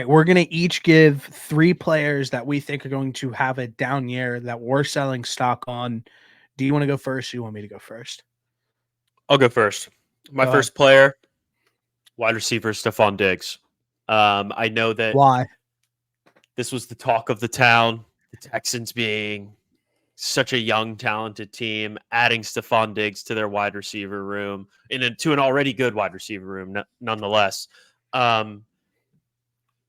right, we're gonna each give 3 players that we think are going to have a down year that we're selling stock on. Do you wanna go first, or you want me to go first? I'll go first. My Go ahead. first player, wide receiver, Stephon Diggs. I know that Why? this was the talk of the town, the Texans being such a young, talented team, adding Stephon Diggs to their wide receiver room, to an already good wide receiver room, nonetheless. Um,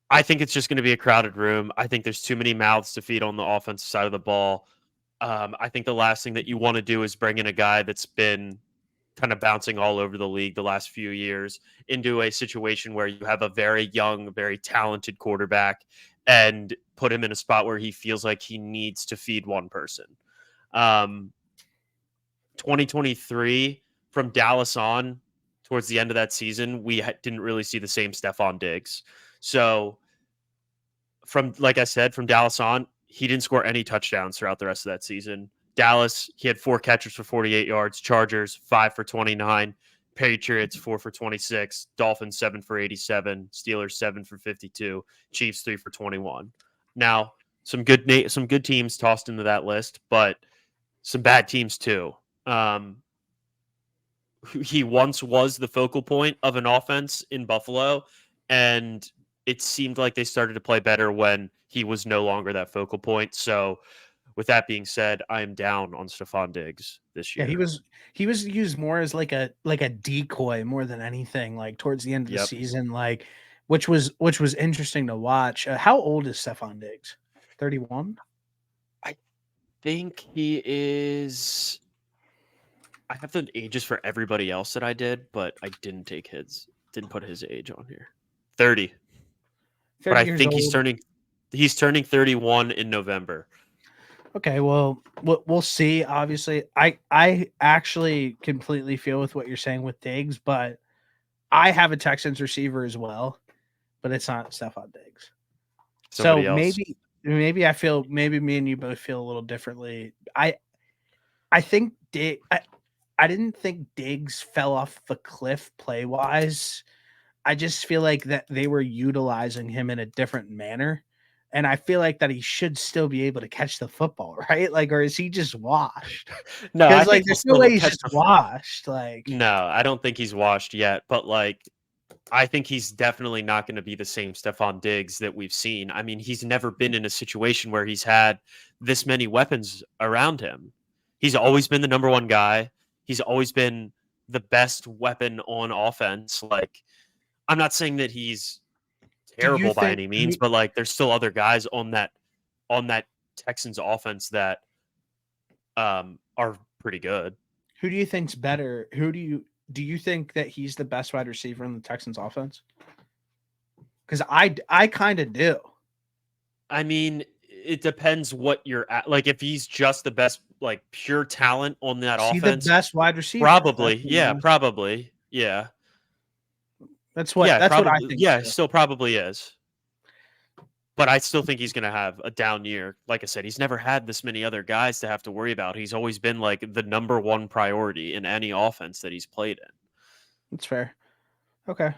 I think it's just going to be a crowded room. I think there's too many mouths to feed on the offensive side of the ball. I think the last thing that you want to do is bring in a guy that's been kind of bouncing all over the league the last few years into a situation where you have a very young, very talented quarterback and put him in a spot where he feels like he needs to feed one person. Um, 2023 from Dallas on towards the end of that season, we didn't really see the same Stephon Diggs. So from, like I said, from Dallas on, he didn't score any touchdowns throughout the rest of that season. Dallas, he had 4 catches for 48 yards. Chargers, 5 for 29. Patriots, 4 for 26. Dolphins, 7 for 87. Steelers, 7 for 52. Chiefs, 3 for 21. Now, some good teams tossed into that list, but some bad teams too. He once was the focal point of an offense in Buffalo, and it seemed like they started to play better when he was no longer that focal point. So, with that being said, I am down on Stephon Diggs this Yeah, he year. was he was used more as like a decoy more than anything, like, towards the end of the Yep. season, like, which was interesting to watch. How old is Stephon Diggs? 31? I think he is. I have the ages for everybody else that I did, but I didn't put his age on here. 30. But 30 I years think old. he's turning 31 in November. Okay, well, we'll see. Obviously, I actually completely feel with what you're saying with Diggs, but I have a Texans receiver as well, but it's not Stephon Diggs. So Somebody else. maybe I feel maybe me and you both feel a little differently. I think I didn't think Diggs fell off the cliff play wise. I just feel like that they were utilizing him in a different manner. And I feel like that he should still be able to catch the football, right? Like, or is he just washed? No, I Because think like he'll there's no still way he's catch just the. washed. Like, No, I don't think he's washed yet, but like I think he's definitely not going to be the same Stephon Diggs that we've seen. I mean, he's never been in a situation where he's had this many weapons around him. He's always been the number one guy. He's always been the best weapon on offense. Like, I'm not saying that he's do you terrible by think any means, but like there's still other guys on that Texans offense that are pretty good. who do you think's better? Do you think that he's the best wide receiver in the Texans offense? Because I kind of do. I mean, it depends what you're at. Like, if he's just the best, like, pure talent on that Is he the offense, best wide receiver? That's probably. what Yeah, I'm asking. probably. Yeah. That's what Yeah, that's what I probably. think Yeah, too. still probably is. But I still think he's going to have a down year. Like I said, he's never had this many other guys to have to worry about. He's always been like the number one priority in any offense that he's played in. That's fair. Okay.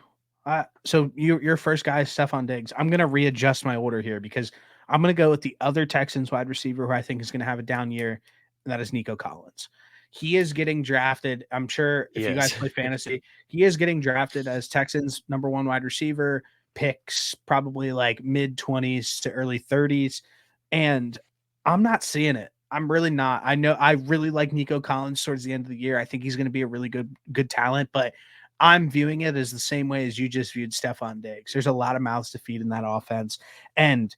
So your first guy is Stephon Diggs. I'm gonna readjust my order here because I'm gonna go with the other Texans wide receiver who I think is gonna have a down year, and that is Nico Collins. He is getting drafted. I'm sure He if you guys is. play fantasy, he is getting drafted as Texans number one wide receiver, picks probably like mid 20s to early 30s. And I'm not seeing it. I'm really not. I know I really like Nico Collins towards the end of the year. I think he's going to be a really good talent, but I'm viewing it as the same way as you just viewed Stephon Diggs. There's a lot of mouths to feed in that offense. And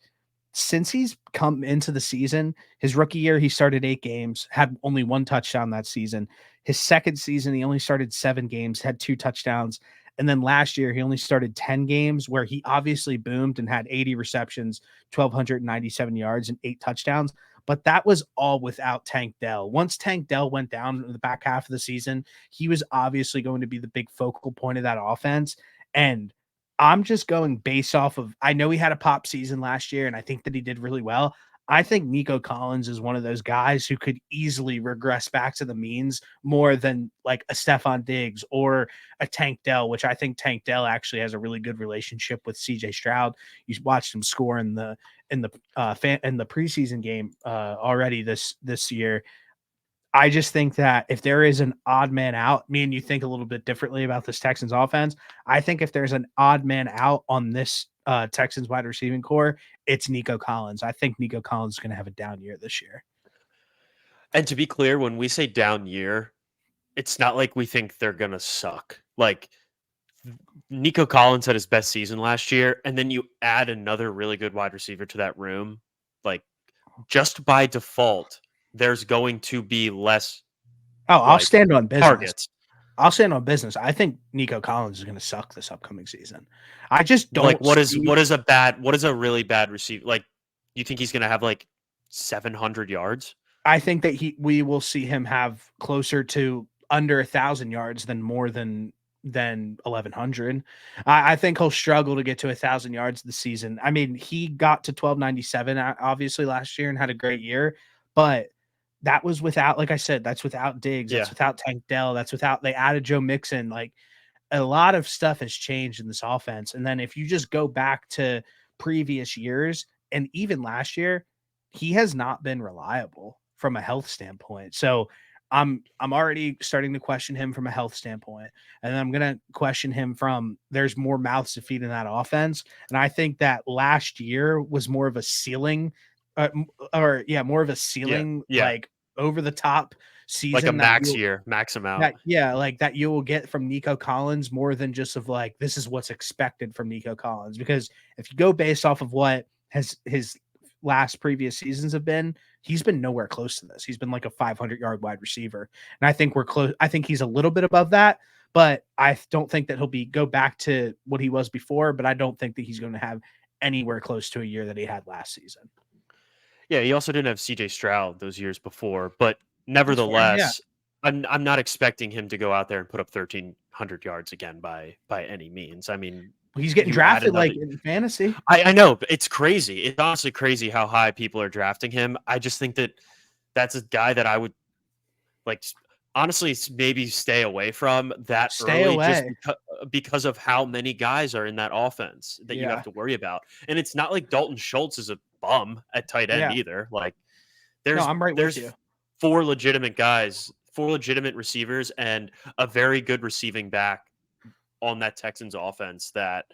since he's come into the season, his rookie year, he started 8 games, had only 1 touchdown that season. His second season, he only started 7 games, had 2 touchdowns. And then last year, he only started 10 games where he obviously boomed and had 80 receptions, 1,297 yards, and 8 touchdowns. But that was all without Tank Dell. Once Tank Dell went down in the back half of the season, he was obviously going to be the big focal point of that offense. And I'm just going based off of, I know he had a pop season last year, and I think that he did really well. I think Nico Collins is one of those guys who could easily regress back to the means more than like a Stefan Diggs or a Tank Dell, which I think Tank Dell actually has a really good relationship with CJ Stroud. You watched him score in the preseason game already this year. I just think that if there is an odd man out, me and you think a little bit differently about this Texans offense. I think if there's an odd man out on this Texans wide receiving core, it's Nico Collins. I think Nico Collins is going to have a down year this year. And to be clear, when we say down year, it's not like we think they're going to suck. Like Nico Collins had his best season last year, and then you add another really good wide receiver to that room. Like just by default, there's going to be less. Oh, I'll stand on business. Targets. I'll stand on business. I think Nico Collins is going to suck this upcoming season. I just don't like what is a really bad receiver? Like you think he's going to have like 700 yards? I think that we will see him have closer to under 1,000 yards than more than 1,100. I think he'll struggle to get to 1,000 yards this season. I mean, he got to 1,297 obviously last year and had a great year, but that was without, like I said, that's without Diggs, that's without Tank Dell, that's without they added Joe Mixon. Like a lot of stuff has changed in this offense. And then if you just go back to previous years and even last year, he has not been reliable from a health standpoint. So I'm already starting to question him from a health standpoint, and then I'm going to question him from there's more mouths to feed in that offense. And I think that last year was more of a ceiling more of a ceiling, like over the top season, like a max amount. Like that you will get from Nico Collins more than just of like, this is what's expected from Nico Collins. Because if you go based off of what has his last previous seasons have been, he's been nowhere close to this. He's been like a 500-yard wide receiver. And I think we're close. I think he's a little bit above that, but I don't think that he'll go back to what he was before, but I don't think that he's going to have anywhere close to a year that he had last season. Yeah, he also didn't have CJ Stroud those years before, but nevertheless, I'm not expecting him to go out there and put up 1,300 yards again by any means. I mean, he's getting drafted like in fantasy. I know, but it's crazy. It's honestly crazy how high people are drafting him. I just think that that's a guy that I would like honestly maybe stay away from that early just because of how many guys are in that offense that you have to worry about. And it's not like Dalton Schultz is a bum at tight end either. Like there's 4 legitimate guys, 4 legitimate receivers, and a very good receiving back on that Texans offense that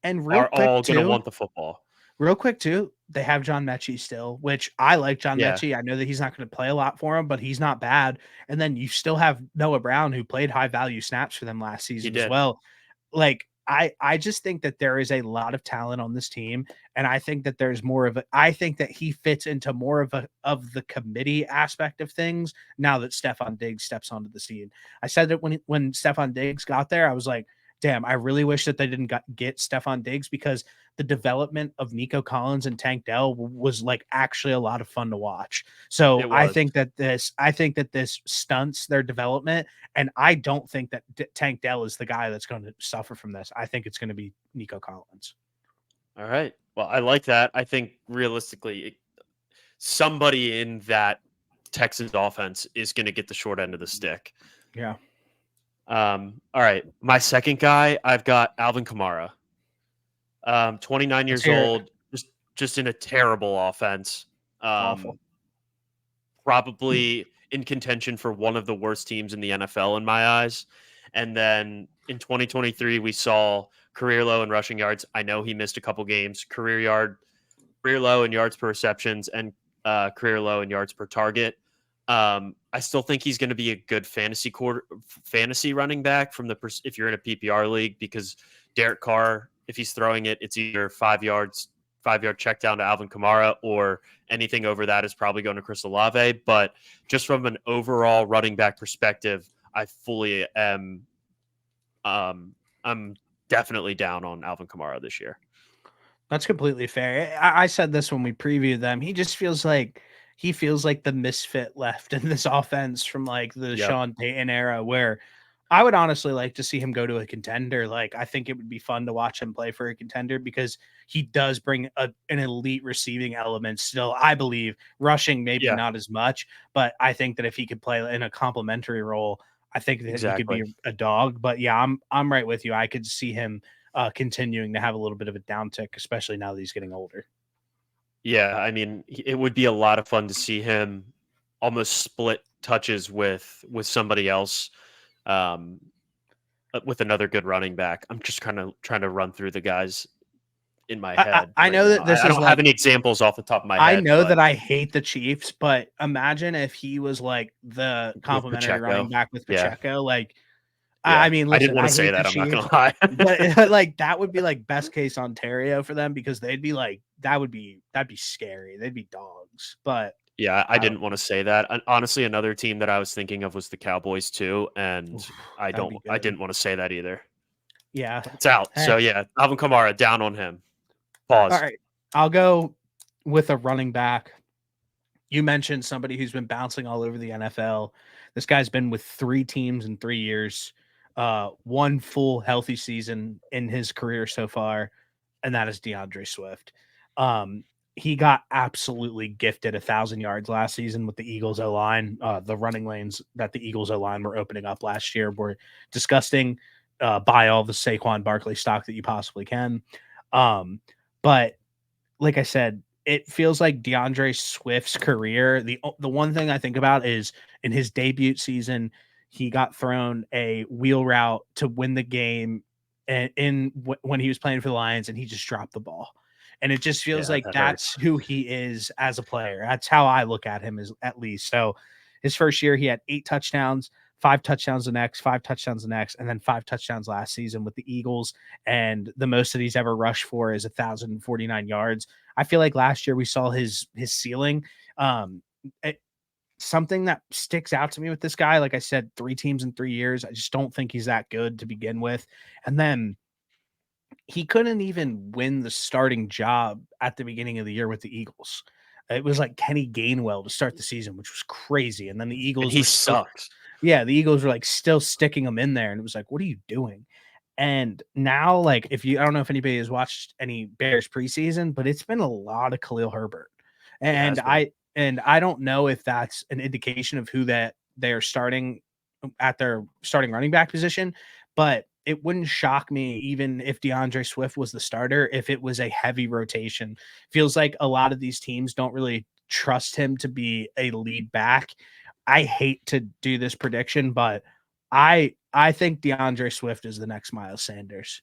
are all going to want the football. Real quick, too, they have John Mechie still, which I like John Mechie. I know that he's not going to play a lot for him, but he's not bad. And then you still have Noah Brown, who played high-value snaps for them last season as well. Like, I just think that there is a lot of talent on this team, and I think that there's more of I think that he fits into more of the committee aspect of things now that Stefan Diggs steps onto the scene. I said that when Stefan Diggs got there, I was like, damn, I really wish that they didn't get Stefan Diggs, because the development of Nico Collins and Tank Dell was like actually a lot of fun to watch. So I think that this stunts their development, and I don't think that Tank Dell is the guy that's going to suffer from this. I think it's going to be Nico Collins. All right. Well, I like that. I think realistically, somebody in that Texans offense is going to get the short end of the stick. Yeah. All right. My second guy, I've got Alvin Kamara. 29 years old, just in a terrible offense. Awful. Probably in contention for one of the worst teams in the NFL in my eyes. And then in 2023, we saw career low in rushing yards. I know he missed a couple games. Career low in yards per receptions, and career low in yards per target. I still think he's going to be a good fantasy running back if you're in a PPR league, because Derek Carr, if he's throwing it, it's either 5-yard check down to Alvin Kamara, or anything over that is probably going to Chris Olave. But just from an overall running back perspective, I fully am. I'm definitely down on Alvin Kamara this year. That's completely fair. I said this when we previewed them. He just feels like the misfit left in this offense from like the Sean Payton era, where I would honestly like to see him go to a contender. Like, I think it would be fun to watch him play for a contender because he does bring an elite receiving element still, I believe. Rushing, maybe Yeah, not as much, but I think that if he could play in a complementary role, I think that he could exactly. be a dog. But yeah, I'm right with you. I could see him continuing to have a little bit of a downtick, especially now that he's getting older. Yeah, I mean, it would be a lot of fun to see him almost split touches with somebody else, um, with another good running back. I'm just kind of trying to run through the guys in my head I right know now. that this I is don't have like any examples off the top of my I head, know but that I hate the Chiefs, but imagine if he was like the with complimentary running Pacheco, back with yeah, Pacheco. Like, I yeah, mean, I didn't listen, want I to say hate the that. I'm not gonna Chiefs, lie. but like that would be like best case Ontario for them because they'd be like that'd be scary. They'd be dogs. But Yeah, I I don't didn't want to say that. Honestly, another team that I was thinking of was the Cowboys too, and oof, I that'd don't, be I good. didn't want to say that either. Yeah. But it's out. Hey, So yeah, Alvin Kamara down on him. all Pause. right. I'll go with a running back. You mentioned somebody who's been bouncing all over the NFL. This guy's been with 3 teams in 3 years, one full healthy season in his career so far, and that is DeAndre Swift. Um, he got absolutely gifted 1,000 yards last season with the Eagles O line. The running lanes that the Eagles O line were opening up last year were disgusting. Buy all the Saquon Barkley stock that you possibly can. But like I said, it feels like DeAndre Swift's career. The one thing I think about is in his debut season, he got thrown a wheel route to win the game, and when he was playing for the Lions, and he just dropped the ball. And it just feels Yeah, like that that's hurts. who he is as a player. That's how I look at him, as at least. So his first year, he had 8 touchdowns, 5 touchdowns the next, 5 touchdowns the next, and then 5 touchdowns last season with the Eagles. And the most that he's ever rushed for is 1,049 yards. I feel like last year we saw his ceiling. Um, Something that sticks out to me with this guy, like I said, 3 teams in 3 years. I just don't think he's that good to begin with. And then he couldn't even win the starting job at the beginning of the year with the Eagles. It was like Kenny Gainwell to start the season, which was crazy. And then the And Eagles he were still, sucks. yeah, the Eagles were like still sticking him in there. And it was like, what are you doing? And now, like, if you, I don't know if anybody has watched any Bears preseason, but it's been a lot of Khalil Herbert, It and has been. I don't know if that's an indication of who that they're starting at their starting running back position, but it wouldn't shock me even if DeAndre Swift was the starter if it was a heavy rotation. Feels like a lot of these teams don't really trust him to be a lead back. I hate to do this prediction, but I think DeAndre Swift is the next Miles Sanders.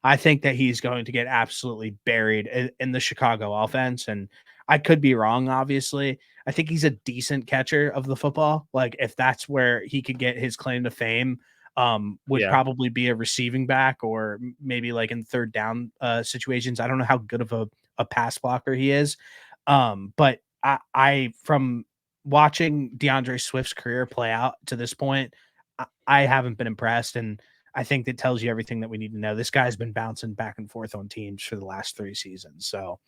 I think that he's going to get absolutely buried in the Chicago offense. And I could be wrong, obviously. I think he's a decent catcher of the football. Like, if that's where he could get his claim to fame, would Yeah. probably be a receiving back or maybe like in third down situations. I don't know how good of a pass blocker he is. But I from watching DeAndre Swift's career play out to this point, I haven't been impressed. And I think that tells you everything that we need to know. This guy's been bouncing back and forth on teams for the last 3 seasons. So,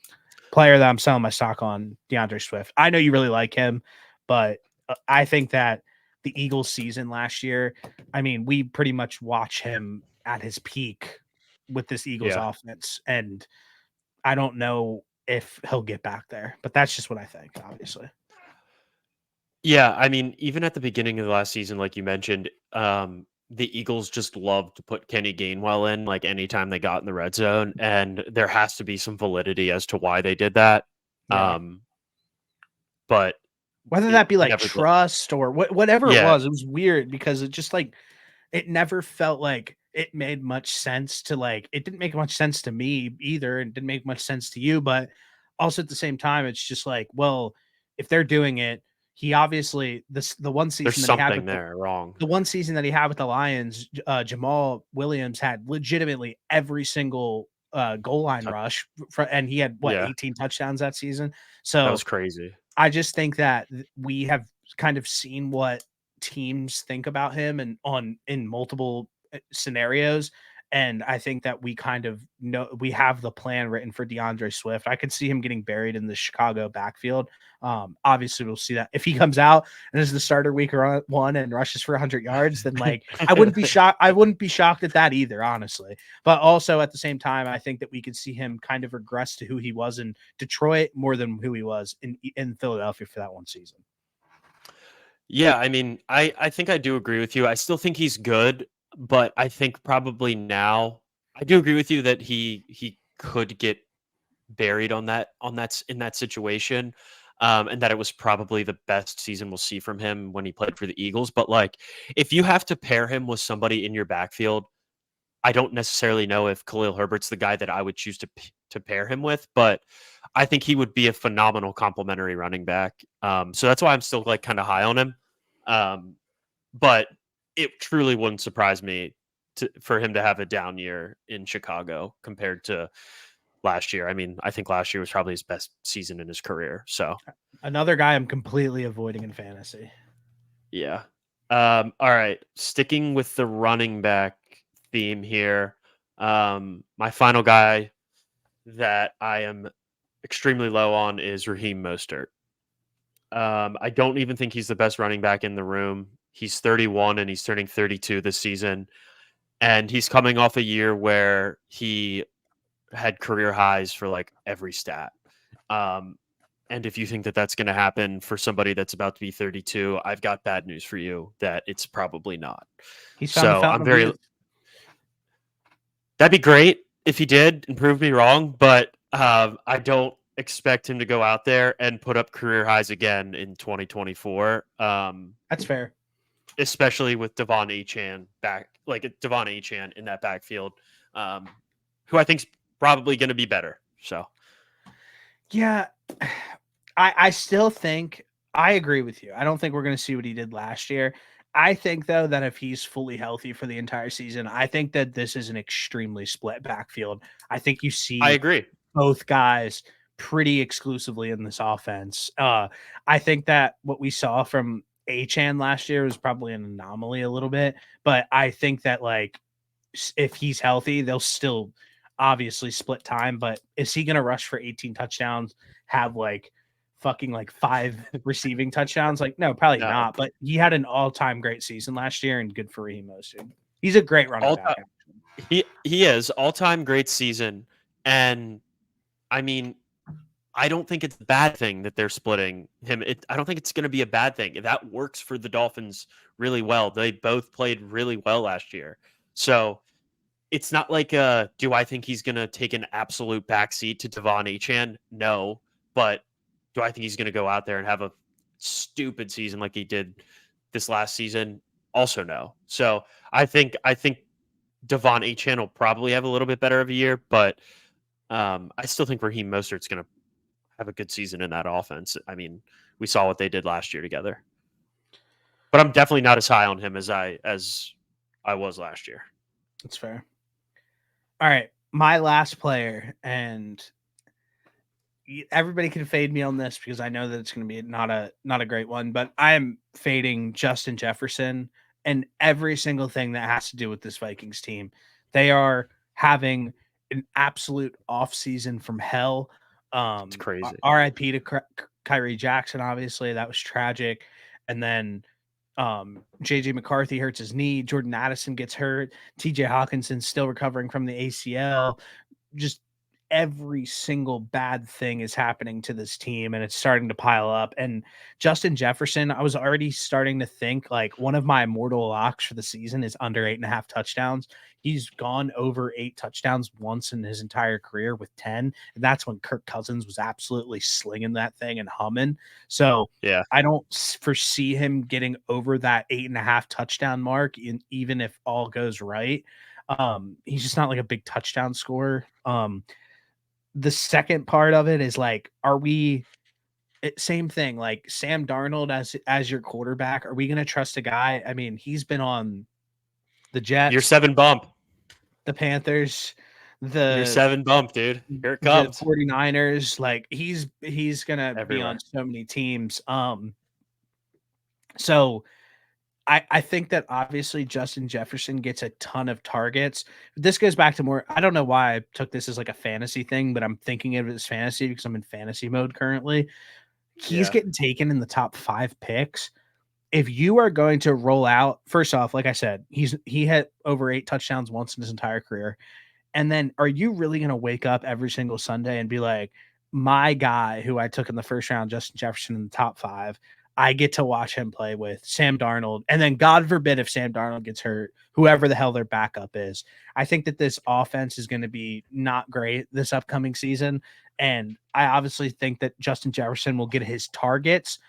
player that I'm selling my stock on, DeAndre Swift. I know you really like him, but I think that the Eagles season last year, I mean, we pretty much watch him at his peak with this Eagles Yeah. offense. And I don't know if he'll get back there, but that's just what I think, obviously. Yeah, I mean, even at the beginning of the last season, like you mentioned, the Eagles just loved to put Kenny Gainwell in like anytime they got in the red zone, and there has to be some validity as to why they did that. Yeah. Um, but Whether it that be like never, trust or whatever yeah, it was weird because it just like it never felt like it made much sense to like it didn't make much sense to me either and didn't make much sense to you, but also at the same time it's just like, well, if they're doing it, he obviously the one there's season that he had something with there wrong. the one season that he had with the Lions, Jamal Williams had legitimately every single goal line Touch- rush and he had what, Yeah, 18 touchdowns that season. that So was crazy. I just think that we have kind of seen what teams think about him and on in multiple scenarios. And I think that we kind of know we have the plan written for DeAndre Swift. I could see him getting buried in the Chicago backfield. Obviously, we'll see that if he comes out and is the starter week one and rushes for 100 yards, then like I wouldn't be shocked. I wouldn't be shocked at that either, honestly. But also at the same time, I think that we could see him kind of regress to who he was in Detroit more than who he was in Philadelphia for that one season. Yeah, I mean, I think I do agree with you. I still think he's good, but I think probably now I do agree with you that he could get buried in that situation, and that it was probably the best season we'll see from him when he played for the Eagles. But like, if you have to pair him with somebody in your backfield, I don't necessarily know if Khalil Herbert's the guy that I would choose to pair him with, but I think he would be a phenomenal complementary running back. So that's why I'm still like kind of high on him. Um, but it truly wouldn't surprise me for him to have a down year in Chicago compared to last year. I mean, I think last year was probably his best season in his career. So Another guy I'm completely avoiding in fantasy. yeah. All right. Sticking with the running back theme here. My final guy that I am extremely low on is Raheem Mostert. I don't even think he's the best running back in the room. He's 31 and he's turning 32 this season. And he's coming off a year where he had career highs for like every stat. And if you think that that's going to happen for somebody that's about to be 32, I've got bad news for you that it's probably not. He's found the So fountain of youth. That'd be great if he did and prove me wrong, but I don't expect him to go out there and put up career highs again in 2024. That's fair. Especially with Devon Achane Devon Achane in that backfield, who I think's probably going to be better. So, yeah, I still think I agree with you. I don't think we're going to see what he did last year. I think though that if he's fully healthy for the entire season, I think that this is an extremely split backfield. I think you see I agree both guys pretty exclusively in this offense. I think that what we saw from Achane last year was probably an anomaly a little bit, but I think that like if he's healthy, they'll still obviously split time. But is he going to rush for 18 touchdowns? Have like fucking like 5 receiving touchdowns? Like no, probably No. not. But he had an all-time great season last year, and good for Raheem Mostert. He's a great running back. He is all-time great season, and I mean, I don't think it's a bad thing that they're splitting him. I don't think it's going to be a bad thing. That works for the Dolphins really well. They both played really well last year. So it's not like, do I think he's going to take an absolute backseat to Devon Achane? No. But do I think he's going to go out there and have a stupid season like he did this last season? Also no. So I think Devon Achane will probably have a little bit better of a year, but I still think Raheem Mostert's going to have a good season in that offense. I mean, we saw what they did last year together. But I'm definitely not as high on him as I was last year. That's fair. All right, my last player, and everybody can fade me on this because I know that it's going to be not a great one, but I am fading Justin Jefferson and every single thing that has to do with this Vikings team. They are having an absolute offseason from hell. It's crazy. RIP to Kyrie Jackson, obviously. That was tragic. And then JJ McCarthy hurts his knee. Jordan Addison gets hurt. TJ Hawkinson's still recovering from the ACL. Just every single bad thing is happening to this team, and it's starting to pile up. And Justin Jefferson, I was already starting to think like one of my immortal locks for the season is under 8.5 touchdowns. He's gone over 8 touchdowns once in his entire career with 10. And that's when Kirk Cousins was absolutely slinging that thing and humming. So yeah, I don't foresee him getting over that 8.5 touchdown mark even if all goes right. He's just not like a big touchdown scorer. The second part of it is like, same thing, like Sam Darnold as your quarterback. Are we going to trust a guy? I mean, he's been on the Jets, Year 7 bump, the Panthers, Year 7 bump, dude. Here it comes. The 49ers. Like he's going to be Everywhere. on so many teams. So I think that obviously Justin Jefferson gets a ton of targets. This goes back to more. I don't know why I took this as like a fantasy thing, but I'm thinking of it as fantasy because I'm in fantasy mode currently. He's Yeah. getting taken in the top 5 picks. If you are going to roll out, first off, like I said, he had over 8 touchdowns once in his entire career. And then are you really going to wake up every single Sunday and be like, my guy who I took in the first round, Justin Jefferson in the top 5, I get to watch him play with Sam Darnold. And then God forbid if Sam Darnold gets hurt, whoever the hell their backup is. I think that this offense is going to be not great this upcoming season. And I obviously think that Justin Jefferson will get his targets,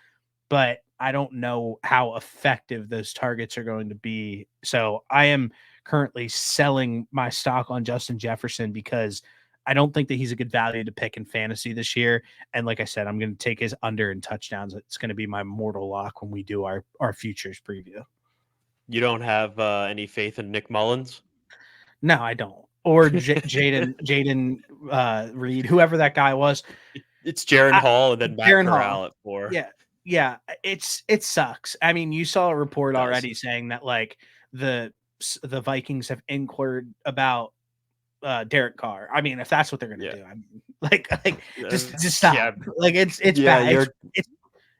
but I don't know how effective those targets are going to be. So I am currently selling my stock on Justin Jefferson because I don't think that he's a good value to pick in fantasy this year. And like I said, I'm going to take his under in touchdowns. It's going to be my mortal lock when we do our futures preview. You don't have any faith in Nick Mullins? No, I don't. Or Jaden Reed, whoever that guy was. It's Jaron Hall and then Matt Jaron Corral Hall. at 4. Yeah. It sucks. I mean, you saw a report already saying that like the Vikings have inquired about Derek Carr. I mean, if that's what they're gonna do, I mean, like just stop. Yeah. Like it's bad.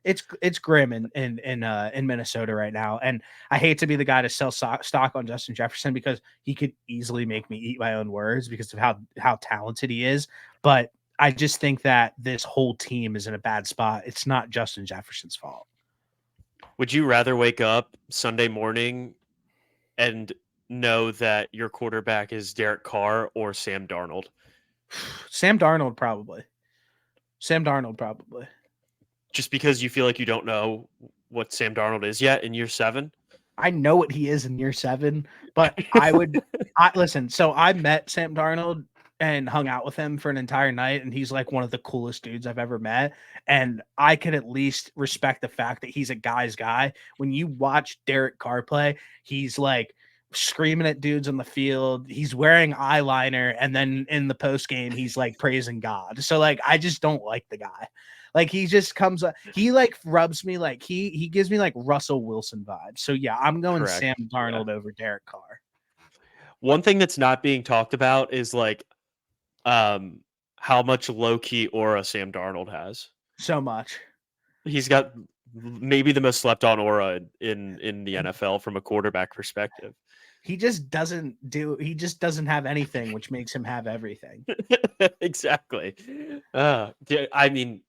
It's grim in Minnesota right now, and I hate to be the guy to sell stock on Justin Jefferson because he could easily make me eat my own words because of how talented he is. But I just think that this whole team is in a bad spot. It's not Justin Jefferson's fault. Would you rather wake up Sunday morning and know that your quarterback is Derek Carr or Sam Darnold? Sam Darnold probably. Just because you feel like you don't know what Sam Darnold is yet in year 7? I know what he is in year 7, but listen. So I met Sam Darnold and hung out with him for an entire night, and he's like one of the coolest dudes I've ever met. And I could at least respect the fact that he's a guy's guy. When you watch Derek Carr play, he's like screaming at dudes on the field. He's wearing eyeliner, and then in the post game, he's like praising God. So like, I just don't like the guy. Like he just comes up, he like rubs me like he gives me like Russell Wilson vibes. So yeah, I'm going Correct. Sam Darnold over Derek Carr. One thing that's not being talked about is like how much low key aura Sam Darnold has. So much. He's got maybe the most slept on aura in the NFL from a quarterback perspective. He just doesn't have anything, which makes him have everything. Exactly. I mean,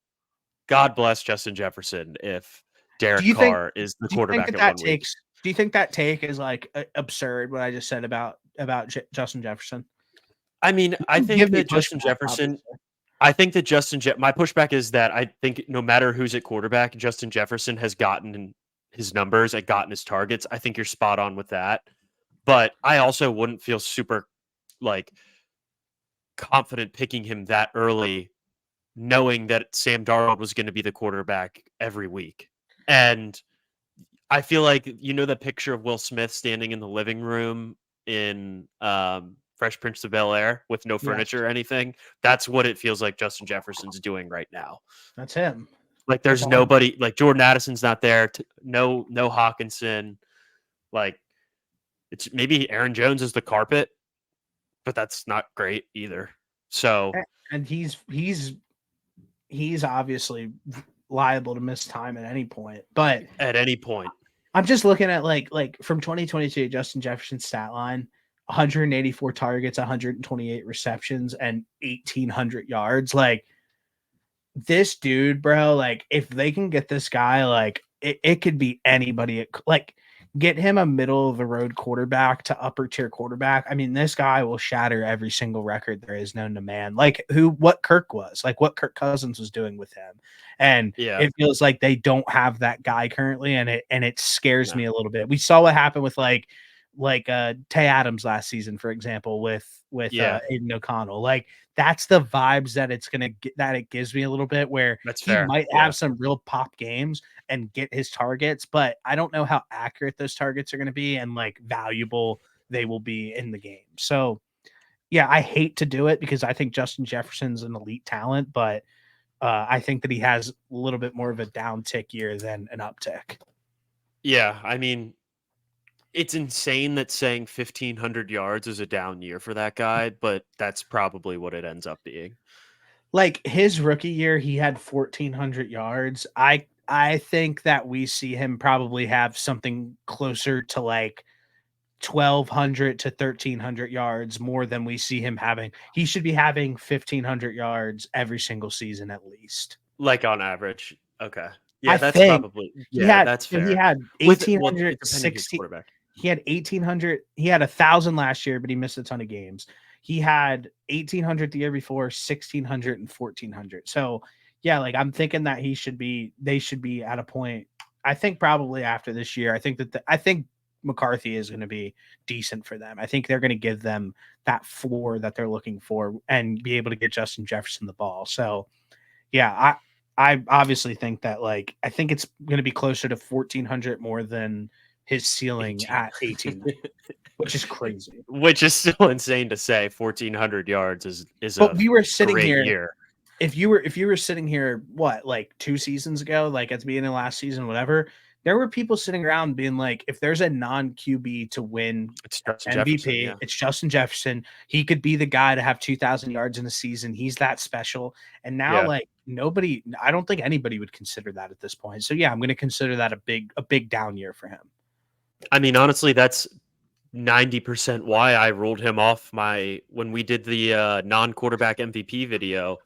God bless Justin Jefferson if Derek Carr is the quarterback at 1 week. Do you think that take is like absurd what I just said about Justin Jefferson? I mean, I think that Justin Jefferson. I think that my pushback is that I think no matter who's at quarterback, Justin Jefferson has gotten his numbers, gotten his targets. I think you're spot on with that. But I also wouldn't feel super like confident picking him that early, knowing that Sam Darnold was going to be the quarterback every week. And I feel like, the picture of Will Smith standing in the living room in Fresh Prince of Bel-Air with no furniture or anything. That's what it feels like Justin Jefferson's doing right now. That's him. Like there's nobody, like Jordan Addison's not there. No Hawkinson. Like it's maybe Aaron Jones is the carpet, but that's not great either. So, and he's obviously liable to miss time at any point, but at any point. I'm just looking at like from 2022, Justin Jefferson's stat line: 184 targets, 128 receptions, and 1,800 yards. Like this dude, bro. Like if they can get this guy, like it could be anybody. Like get him a middle of the road quarterback to upper tier quarterback. I mean, this guy will shatter every single record there is known to man. Like what Kirk was, like what Kirk Cousins was doing with him. And it feels like they don't have that guy currently. And it scares me a little bit. We saw what happened with like Tay Adams last season, for example, with Aiden O'Connell. Like that's the vibes that it's going to get, that it gives me a little bit where he might have some real pop games and get his targets, but I don't know how accurate those targets are going to be and like valuable they will be in the game. So yeah, I hate to do it because I think Justin Jefferson's an elite talent, but I think that he has a little bit more of a downtick year than an uptick. Yeah. I mean, It's insane that saying 1,500 yards is a down year for that guy, but that's probably what it ends up being. Like his rookie year, he had 1,400 yards. I think that we see him probably have something closer to like 1,200 to 1,300 yards more than we see him having. He should be having 1,500 yards every single season at least. Like on average. Okay. Yeah, I that's think probably that's fair. He had 1,860. Quarterback. He had 1,800. He had 1,000 last year, but he missed a ton of games. He had 1,800 the year before, 1,600 and 1,400. So yeah, like I'm thinking that they should be at a point. I think probably after this year. I think McCarthy is going to be decent for them. I think they're going to give them that floor that they're looking for and be able to get Justin Jefferson the ball. So yeah, I obviously think that like I think it's going to be closer to 1,400 more than his ceiling 18. at 18, which is crazy. Which is still insane to say. 1,400 yards is but we were sitting great here. Year. If you were sitting here, what, like 2 seasons ago, like at the beginning of last season, whatever, there were people sitting around being like, if there's a non-QB to win It's Justin MVP, Jefferson, yeah. it's Justin Jefferson. He could be the guy to have 2,000 yards in a season. He's that special. And now, like I don't think anybody would consider that at this point. So yeah, I'm going to consider that a big down year for him. I mean, honestly, that's 90% why I ruled him off when we did the non-quarterback MVP video.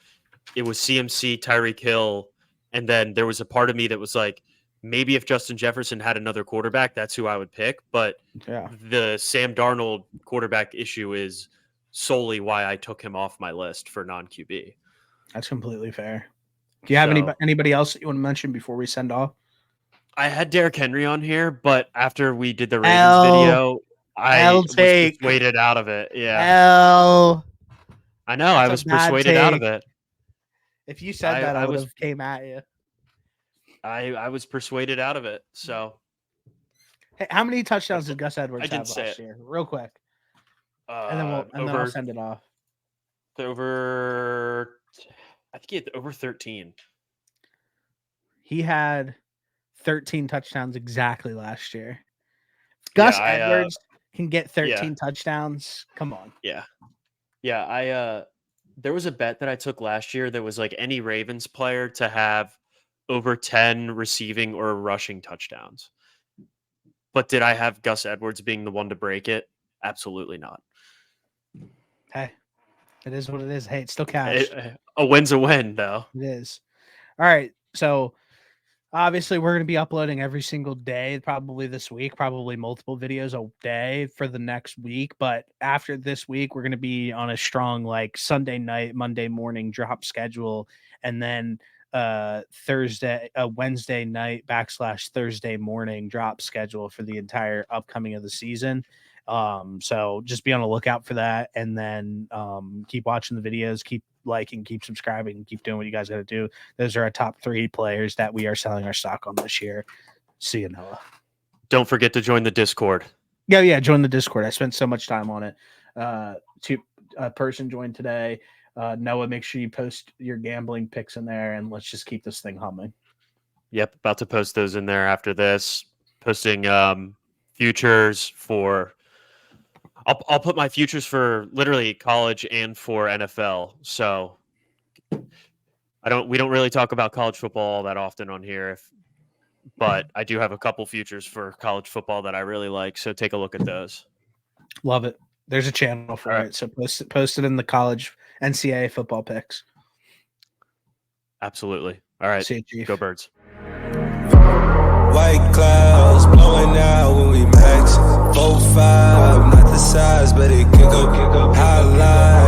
It was CMC, Tyreek Hill, and then there was a part of me that was like, maybe if Justin Jefferson had another quarterback, that's who I would pick. But the Sam Darnold quarterback issue is solely why I took him off my list for non-QB. That's completely fair. Do you have anybody else that you want to mention before we send off? I had Derrick Henry on here, but after we did the Ravens video, I was persuaded out of it. Yeah. I know. I was persuaded out of it. If you said that, I would have came at you. I was persuaded out of it. So, hey, how many touchdowns did Gus Edwards have last year? Real quick, and then we'll send it off. I think he had over 13. He had 13 touchdowns exactly last year. Gus Edwards can get 13 touchdowns. Come on. Yeah. There was a bet that I took last year that was like any Ravens player to have over 10 receiving or rushing touchdowns. But did I have Gus Edwards being the one to break it? Absolutely not. Hey, it is what it is. Hey, it's still cash. A win's a win, though. It is. All right. So obviously we're going to be uploading every single day, probably this week, probably multiple videos a day for the next week. But after this week, we're going to be on a strong like Sunday night, Monday morning drop schedule. And then Wednesday night / Thursday morning drop schedule for the entire upcoming of the season. So just be on the lookout for that, and then keep watching the videos, keep liking, keep subscribing, keep doing what you guys got to do. Those are our top 3 players that we are selling our stock on this year. See you, Noah. Don't forget to join the Discord. Yeah, join the Discord. I spent so much time on it. A person joined today. Noah, make sure you post your gambling picks in there, and let's just keep this thing humming. Yep, about to post those in there after this. Posting futures for. I'll put my futures for literally college and for NFL. So we don't really talk about college football all that often on here, but I do have a couple futures for college football that I really like. So take a look at those. Love it. There's a channel for it. So post it in the college NCAA football picks. Absolutely. All right. See you, Chief. Go Birds. White clouds blowing out when we max 4-5, not the size, but it kick up high line.